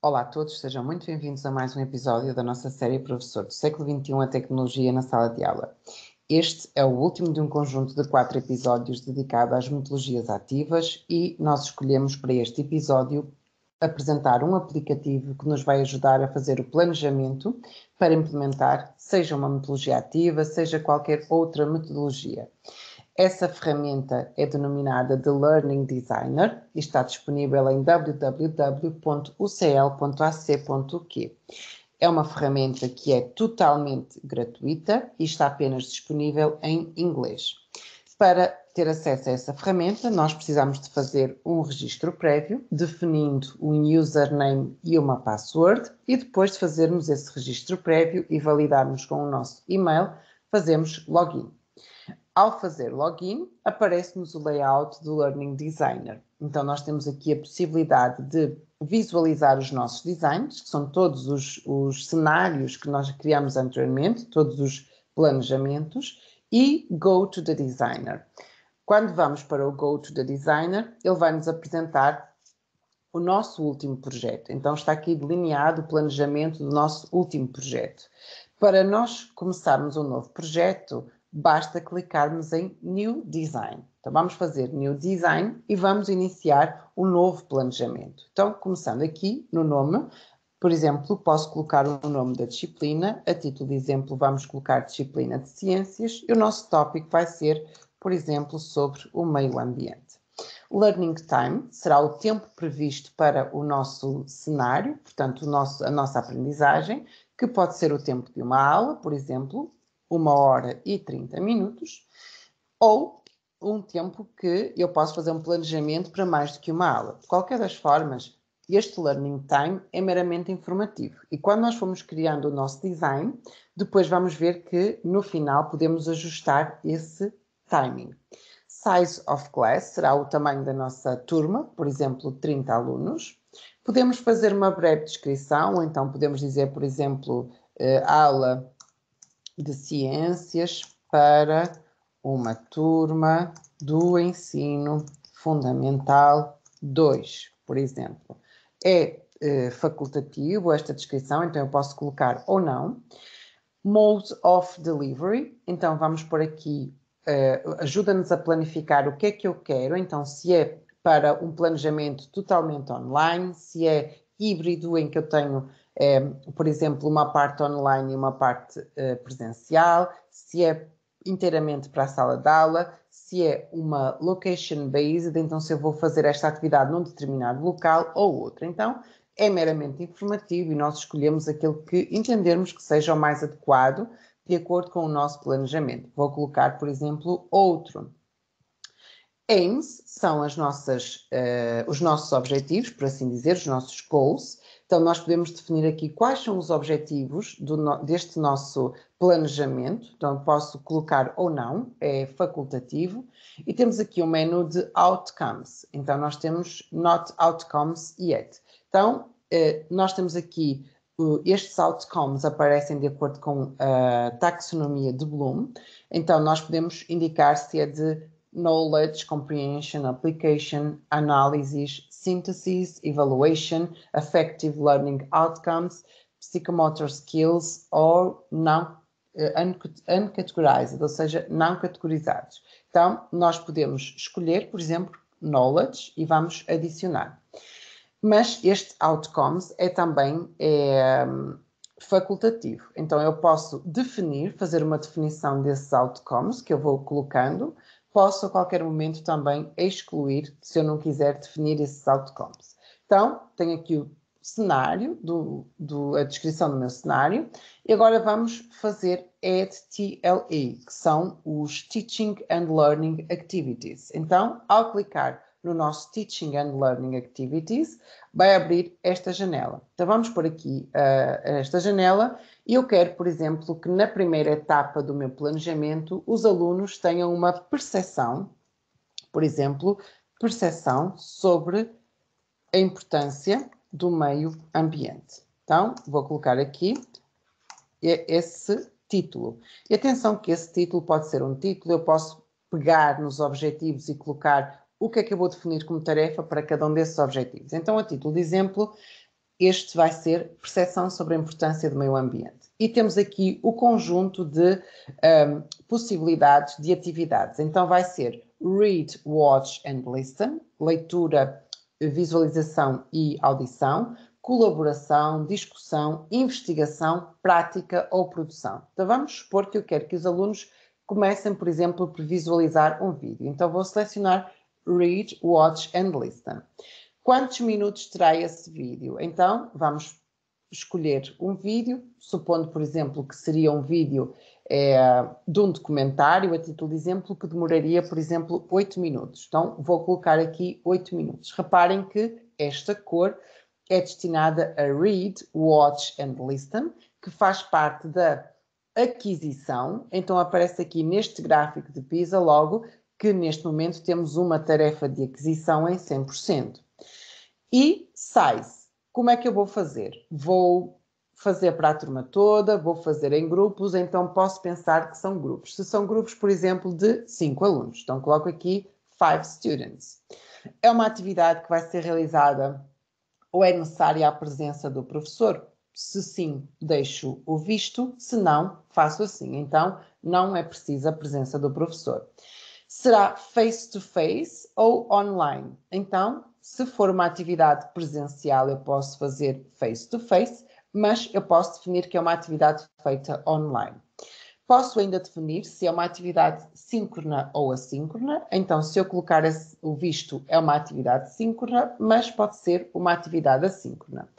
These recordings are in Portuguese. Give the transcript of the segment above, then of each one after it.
Olá a todos, sejam muito bem-vindos a mais um episódio da nossa série Professor do Século XXI, a Tecnologia na Sala de Aula. Este é o último de um conjunto de 4 episódios dedicado às metodologias ativas e nós escolhemos para este episódio apresentar um aplicativo que nos vai ajudar a fazer o planejamento para implementar, seja uma metodologia ativa, seja qualquer outra metodologia. Essa ferramenta é denominada de Learning Designer e está disponível em www.ucl.ac.q. É uma ferramenta que é totalmente gratuita e está apenas disponível em inglês. Para ter acesso a essa ferramenta, nós precisamos de fazer um registro prévio, definindo um username e uma password, e depois de fazermos esse registro prévio e validarmos com o nosso e-mail, fazemos login. Ao fazer login, aparece-nos o layout do Learning Designer. Então, nós temos aqui a possibilidade de visualizar os nossos designs, que são todos os cenários que nós criamos anteriormente, todos os planejamentos, e Go to the Designer. Quando vamos para o Go to the Designer, ele vai nos apresentar o nosso último projeto. Então, está aqui delineado o planejamento do nosso último projeto. Para nós começarmos um novo projeto, basta clicarmos em New Design. Então, vamos fazer New Design e vamos iniciar um novo planejamento. Então, começando aqui no nome, por exemplo, posso colocar o nome da disciplina. A título de exemplo, vamos colocar Disciplina de Ciências e o nosso tópico vai ser, por exemplo, sobre o meio ambiente. Learning Time será o tempo previsto para o nosso cenário, portanto, a nossa aprendizagem, que pode ser o tempo de uma aula, por exemplo, 1h e 30 minutos, ou um tempo que eu posso fazer um planejamento para mais do que uma aula. De qualquer das formas, este Learning Time é meramente informativo. E quando nós formos criando o nosso design, depois vamos ver que no final podemos ajustar esse timing. Size of class será o tamanho da nossa turma, por exemplo, 30 alunos. Podemos fazer uma breve descrição, ou então podemos dizer, por exemplo, aula de ciências para uma turma do ensino fundamental 2, por exemplo. É facultativo esta descrição, então eu posso colocar ou não. Mode of delivery, então vamos por aqui, ajuda-nos a planificar o que é que eu quero, então se é para um planejamento totalmente online, se é híbrido em que eu tenho por exemplo, uma parte online e uma parte presencial, se é inteiramente para a sala de aula, se é uma location-based, então se eu vou fazer esta atividade num determinado local ou outro. Então, é meramente informativo e nós escolhemos aquele que entendermos que seja o mais adequado de acordo com o nosso planejamento. Vou colocar, por exemplo, outro. Aims são os nossos objetivos, por assim dizer, os nossos goals. Então, nós podemos definir aqui quais são os objetivos deste nosso planejamento. Então, posso colocar ou não, é facultativo. E temos aqui um menu de outcomes. Então, nós temos not outcomes yet. Então, nós temos aqui estes outcomes aparecem de acordo com a taxonomia de Bloom. Então, nós podemos indicar se é de knowledge, comprehension, application, analysis, synthesis, evaluation, effective learning outcomes, psychomotor skills ou não uncategorized, ou seja, não categorizados. Então, nós podemos escolher, por exemplo, knowledge e vamos adicionar. Mas este outcomes é também facultativo. Então, eu posso definir, fazer uma definição desses outcomes que eu vou colocando. Posso a qualquer momento também excluir, se eu não quiser definir esses outcomes. Então, tenho aqui o cenário, a descrição do meu cenário, e agora vamos fazer Add TLE, que são os Teaching and Learning Activities. Então, ao clicar no nosso Teaching and Learning Activities, vai abrir esta janela. Então, vamos por aqui esta janela e eu quero, por exemplo, que na primeira etapa do meu planejamento os alunos tenham uma percepção, por exemplo, percepção sobre a importância do meio ambiente. Então, vou colocar aqui esse título. E atenção que esse título pode ser um título, eu posso pegar nos objetivos e colocar o que é que eu vou definir como tarefa para cada um desses objetivos. Então, a título de exemplo, este vai ser percepção sobre a importância do meio ambiente. E temos aqui o conjunto de possibilidades de atividades. Então vai ser Read, Watch and Listen, leitura, visualização e audição, colaboração, discussão, investigação, prática ou produção. Então vamos supor que eu quero que os alunos comecem, por exemplo, por visualizar um vídeo. Então vou selecionar Read, Watch and Listen. Quantos minutos terá esse vídeo? Então vamos escolher um vídeo, supondo, por exemplo, que seria um vídeo de um documentário, a título de exemplo, que demoraria, por exemplo, 8 minutos. Então vou colocar aqui 8 minutos. Reparem que esta cor é destinada a Read, Watch and Listen, que faz parte da aquisição. Então aparece aqui neste gráfico de PISA logo que neste momento temos uma tarefa de aquisição em 100%. E size, como é que eu vou fazer? Vou fazer para a turma toda, vou fazer em grupos, então posso pensar que são grupos. Se são grupos, por exemplo, de 5 alunos, então coloco aqui 5 students. É uma atividade que vai ser realizada ou é necessária a presença do professor? Se sim, deixo o visto, se não, faço assim. Então, não é precisa a presença do professor. Será face-to-face ou online? Então, se for uma atividade presencial, eu posso fazer face-to-face, mas eu posso definir que é uma atividade feita online. Posso ainda definir se é uma atividade síncrona ou assíncrona. Então, se eu colocar o visto, é uma atividade síncrona, mas pode ser uma atividade assíncrona.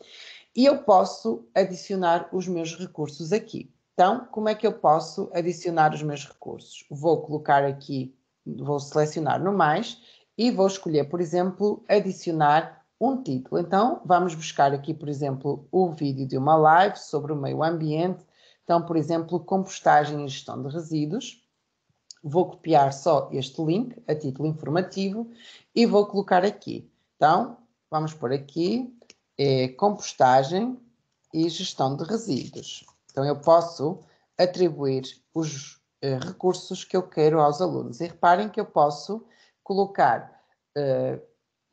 E eu posso adicionar os meus recursos aqui. Então, como é que eu posso adicionar os meus recursos? Vou colocar aqui, vou selecionar no mais e vou escolher, por exemplo, adicionar um título. Então, vamos buscar aqui, por exemplo, o vídeo de uma live sobre o meio ambiente. Então, por exemplo, compostagem e gestão de resíduos. Vou copiar só este link a título informativo e vou colocar aqui. Então, vamos pôr aqui compostagem e gestão de resíduos. Então, eu posso atribuir os recursos que eu quero aos alunos. E reparem que eu posso colocar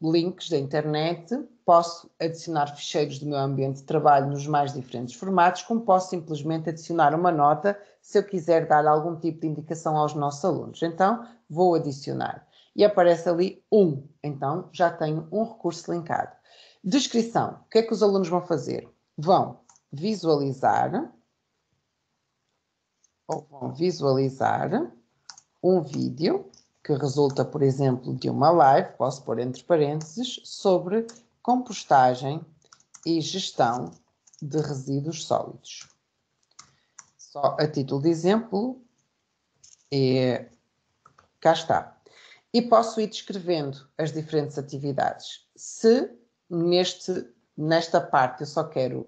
links da internet, posso adicionar ficheiros do meu ambiente de trabalho nos mais diferentes formatos, como posso simplesmente adicionar uma nota se eu quiser dar algum tipo de indicação aos nossos alunos. Então, vou adicionar. E aparece ali um. Então, já tenho um recurso linkado. Descrição. O que é que os alunos vão fazer? Vão visualizar um vídeo que resulta, por exemplo, de uma live, posso pôr entre parênteses, sobre compostagem e gestão de resíduos sólidos. Só a título de exemplo, cá está. E posso ir descrevendo as diferentes atividades. Se nesta parte eu só quero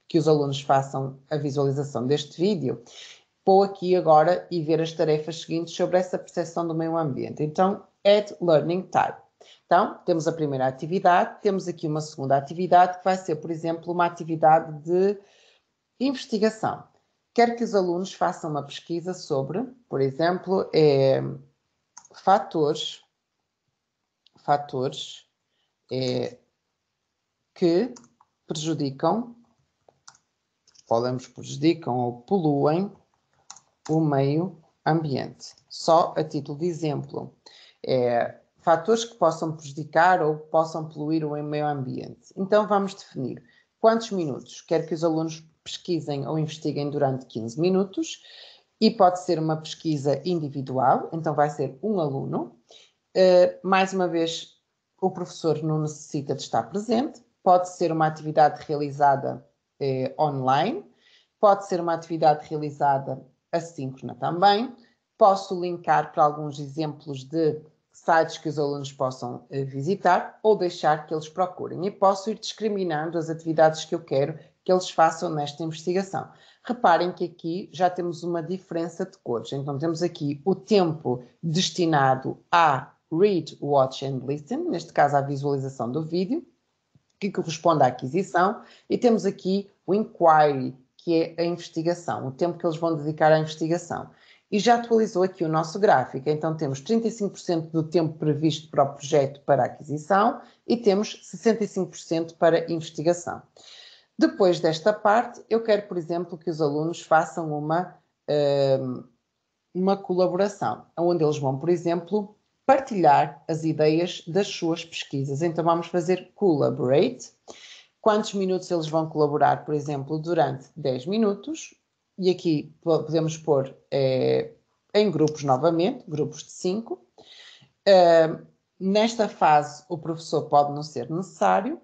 que os alunos façam a visualização deste vídeo, vou aqui agora e ver as tarefas seguintes sobre essa percepção do meio ambiente. Então, Add Learning Type. Então, temos a primeira atividade, temos aqui uma segunda atividade que vai ser, por exemplo, uma atividade de investigação. Quero que os alunos façam uma pesquisa sobre, por exemplo, fatores que prejudicam ou poluem o meio ambiente. Só a título de exemplo, fatores que possam prejudicar ou possam poluir o meio ambiente. Então vamos definir quantos minutos. Quero que os alunos pesquisem ou investiguem durante 15 minutos e pode ser uma pesquisa individual, então vai ser um aluno. Mais uma vez, o professor não necessita de estar presente. Pode ser uma atividade realizada online, pode ser uma atividade realizada assíncrona também. Posso linkar para alguns exemplos de sites que os alunos possam visitar ou deixar que eles procurem. E posso ir discriminando as atividades que eu quero que eles façam nesta investigação. Reparem que aqui já temos uma diferença de cores. Então temos aqui o tempo destinado a Read, Watch and Listen, neste caso à visualização do vídeo, que corresponde à aquisição, e temos aqui o Inquiry, que é a investigação, o tempo que eles vão dedicar à investigação. e já atualizou aqui o nosso gráfico. Então temos 35% do tempo previsto para o projeto para aquisição e temos 65% para investigação. Depois desta parte, eu quero, por exemplo, que os alunos façam uma colaboração, onde eles vão, por exemplo, partilhar as ideias das suas pesquisas. Então vamos fazer collaborate. Quantos minutos eles vão colaborar, por exemplo, durante 10 minutos. E aqui podemos pôr em grupos novamente, grupos de 5. Nesta fase, o professor pode não ser necessário.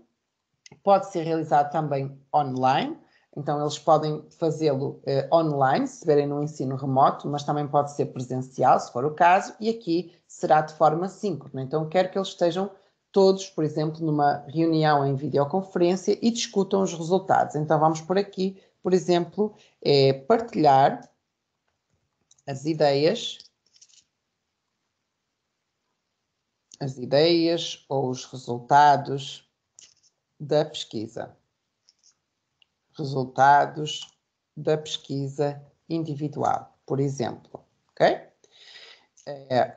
Pode ser realizado também online. Então, eles podem fazê-lo online, se estiverem no ensino remoto, mas também pode ser presencial, se for o caso. E aqui será de forma síncrona. Então, quero que eles estejam todos, por exemplo, numa reunião em videoconferência e discutam os resultados. Então, vamos por aqui, por exemplo, partilhar as ideias ou os resultados da pesquisa. Resultados da pesquisa individual, por exemplo. Ok?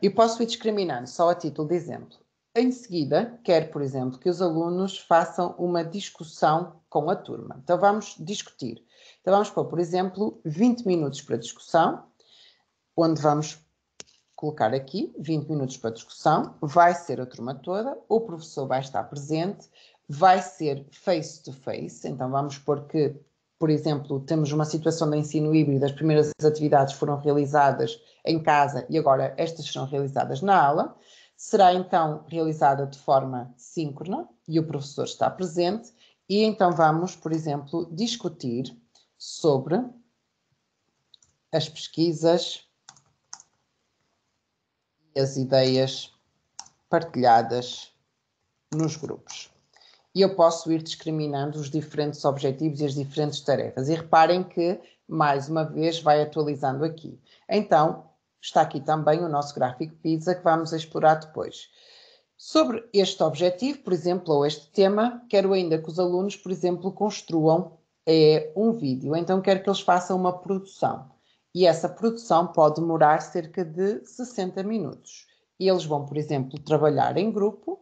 E posso ir discriminando só a título de exemplo. Em seguida, quero, por exemplo, que os alunos façam uma discussão com a turma. Então, vamos discutir. Então, vamos pôr, por exemplo, 20 minutos para discussão, onde vamos colocar aqui 20 minutos para discussão. Vai ser a turma toda, o professor vai estar presente, vai ser face-to-face. Então, vamos pôr que, por exemplo, temos uma situação de ensino híbrido, as primeiras atividades foram realizadas em casa e agora estas serão realizadas na aula. Será então realizada de forma síncrona e o professor está presente e então vamos, por exemplo, discutir sobre as pesquisas e as ideias partilhadas nos grupos. E eu posso ir discriminando os diferentes objetivos e as diferentes tarefas. E reparem que, mais uma vez, vai atualizando aqui. Então, está aqui também o nosso gráfico PISA que vamos explorar depois. Sobre este objetivo, por exemplo, ou este tema, quero ainda que os alunos, por exemplo, construam um vídeo. Então, quero que eles façam uma produção. E essa produção pode demorar cerca de 60 minutos. E eles vão, por exemplo, trabalhar em grupo.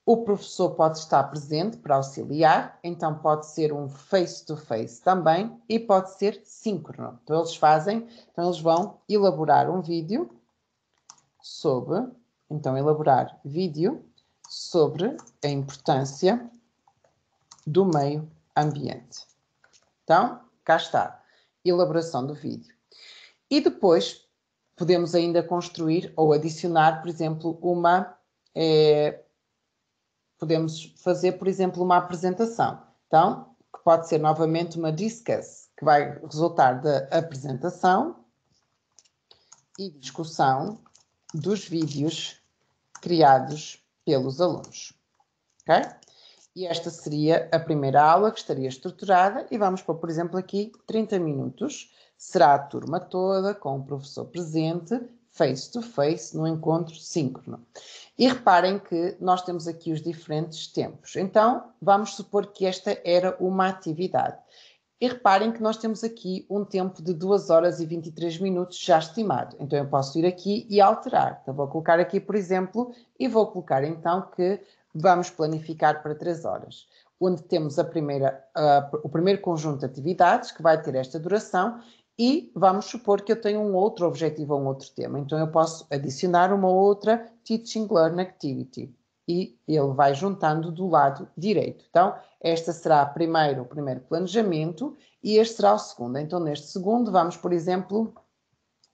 O professor pode estar presente para auxiliar, então pode ser um face-to-face também e pode ser síncrono. Então eles vão elaborar um vídeo sobre a importância do meio ambiente. Então, cá está, elaboração do vídeo. E depois podemos ainda construir ou adicionar, por exemplo, podemos fazer, por exemplo, uma apresentação. Então, que pode ser novamente uma discuss, que vai resultar da apresentação e discussão dos vídeos criados pelos alunos. Ok? E esta seria a primeira aula que estaria estruturada e vamos pôr, por exemplo, aqui 30 minutos. Será a turma toda com o professor presente, face-to-face, no encontro síncrono. E reparem que nós temos aqui os diferentes tempos. Então, vamos supor que esta era uma atividade. E reparem que nós temos aqui um tempo de 2 horas e 23 minutos já estimado. Então, eu posso ir aqui e alterar. Então, vou colocar aqui, por exemplo, e vou colocar então que vamos planificar para 3 horas. Onde temos o primeiro conjunto de atividades que vai ter esta duração e vamos supor que eu tenho um outro objetivo ou um outro tema. Então, eu posso adicionar uma outra Teaching Learn Activity. E ele vai juntando do lado direito. Então, esta será o primeiro planejamento e este será o segundo. Então, neste segundo, vamos, por exemplo,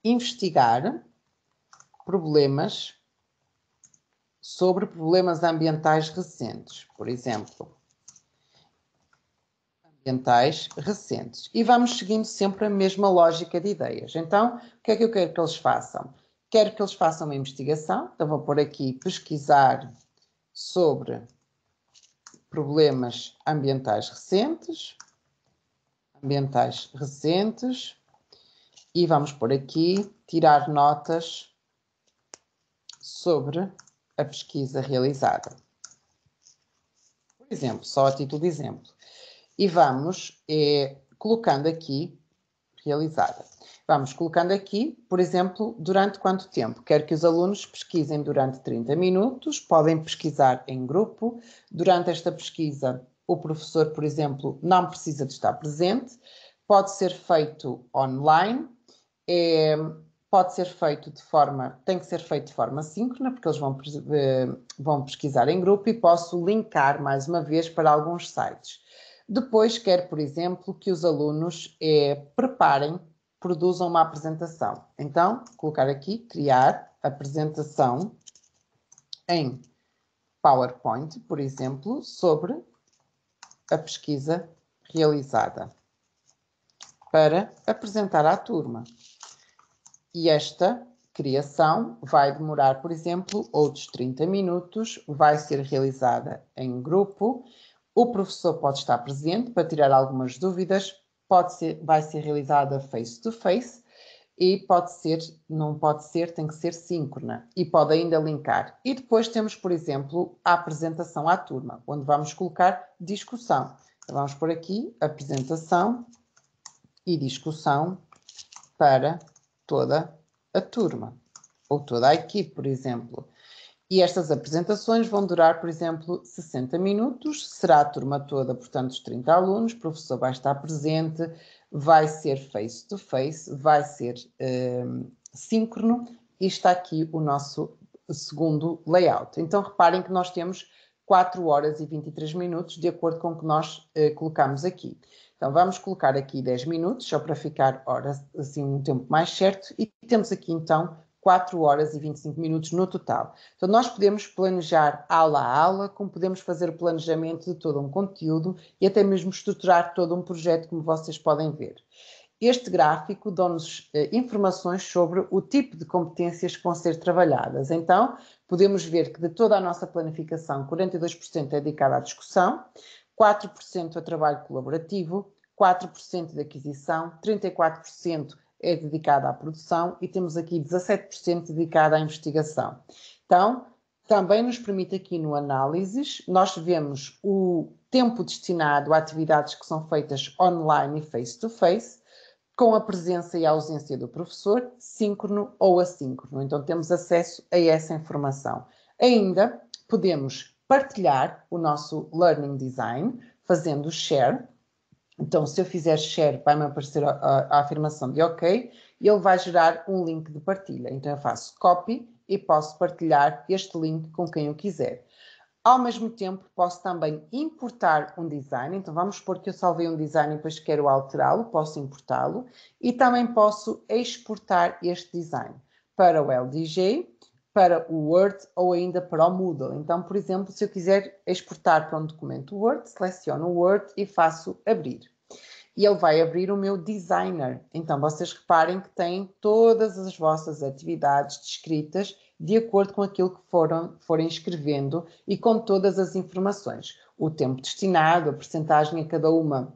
investigar sobre problemas ambientais recentes. Por exemplo, ambientais recentes. E vamos seguindo sempre a mesma lógica de ideias. Então, o que é que eu quero que eles façam? Quero que eles façam uma investigação. Então, vou pôr aqui pesquisar sobre problemas ambientais recentes. E vamos pôr aqui tirar notas sobre a pesquisa realizada. Por exemplo, só a título de exemplo. E vamos colocando aqui realizada. Vamos colocando aqui, por exemplo, durante quanto tempo? Quero que os alunos pesquisem durante 30 minutos, podem pesquisar em grupo. Durante esta pesquisa, o professor, por exemplo, não precisa de estar presente, pode ser feito online, pode ser feito tem que ser feito de forma síncrona, porque eles vão pesquisar em grupo e posso linkar mais uma vez para alguns sites. Depois quero, por exemplo, que os alunos produzam uma apresentação. Então, colocar aqui, criar apresentação em PowerPoint, por exemplo, sobre a pesquisa realizada, para apresentar à turma. E esta criação vai demorar, por exemplo, outros 30 minutos, vai ser realizada em grupo. O professor pode estar presente para tirar algumas dúvidas, vai ser realizada face to face e não pode ser, tem que ser síncrona e pode ainda linkar. E depois temos, por exemplo, a apresentação à turma, onde vamos colocar discussão. Então, vamos por aqui, apresentação e discussão para toda a turma, ou toda a equipe, por exemplo. E estas apresentações vão durar, por exemplo, 60 minutos, será a turma toda, portanto, os 30 alunos, o professor vai estar presente, vai ser face-to-face, vai ser síncrono, e está aqui o nosso segundo layout. Então, reparem que nós temos 4 horas e 23 minutos, de acordo com o que nós colocamos aqui. Então, vamos colocar aqui 10 minutos, só para ficar assim um tempo mais certo, e temos aqui, então, 4 horas e 25 minutos no total. Então, nós podemos planejar aula a aula, como podemos fazer o planejamento de todo um conteúdo e até mesmo estruturar todo um projeto, como vocês podem ver. Este gráfico dá-nos informações sobre o tipo de competências que vão ser trabalhadas. Então, podemos ver que de toda a nossa planificação, 42% é dedicado à discussão, 4% a trabalho colaborativo, 4% de aquisição, 34% é dedicado à produção e temos aqui 17% dedicado à investigação. Então, também nos permite aqui no análises, nós vemos o tempo destinado a atividades que são feitas online e face-to-face, com a presença e a ausência do professor, síncrono ou assíncrono. Então, temos acesso a essa informação. Ainda podemos partilhar o nosso Learning Design, fazendo share. Então, se eu fizer share, vai-me aparecer a afirmação de OK, e ele vai gerar um link de partilha. Então, eu faço copy e posso partilhar este link com quem eu quiser. Ao mesmo tempo, posso também importar um design. Então, vamos supor que eu salvei um design e depois quero alterá-lo, posso importá-lo. E também posso exportar este design para o LDG, para o Word ou ainda para o Moodle. Então, por exemplo, se eu quiser exportar para um documento Word, seleciono o Word e faço abrir. E ele vai abrir o meu designer. Então, vocês reparem que tem todas as vossas atividades descritas de acordo com aquilo que forem escrevendo e com todas as informações. O tempo destinado, a percentagem a cada uma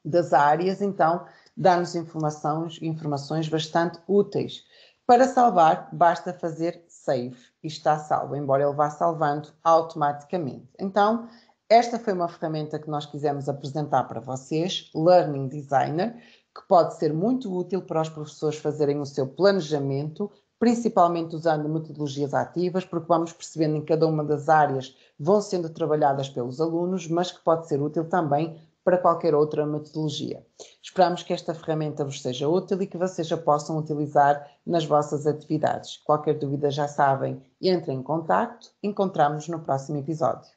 das áreas, então, dá-nos informações bastante úteis. Para salvar, basta fazer save e está salvo, embora ele vá salvando automaticamente. Então, esta foi uma ferramenta que nós quisemos apresentar para vocês, Learning Designer, que pode ser muito útil para os professores fazerem o seu planejamento, principalmente usando metodologias ativas, porque vamos percebendo em cada uma das áreas vão sendo trabalhadas pelos alunos, mas que pode ser útil também para qualquer outra metodologia. Esperamos que esta ferramenta vos seja útil e que vocês a possam utilizar nas vossas atividades. Qualquer dúvida já sabem, entrem em contacto. Encontramos-nos no próximo episódio.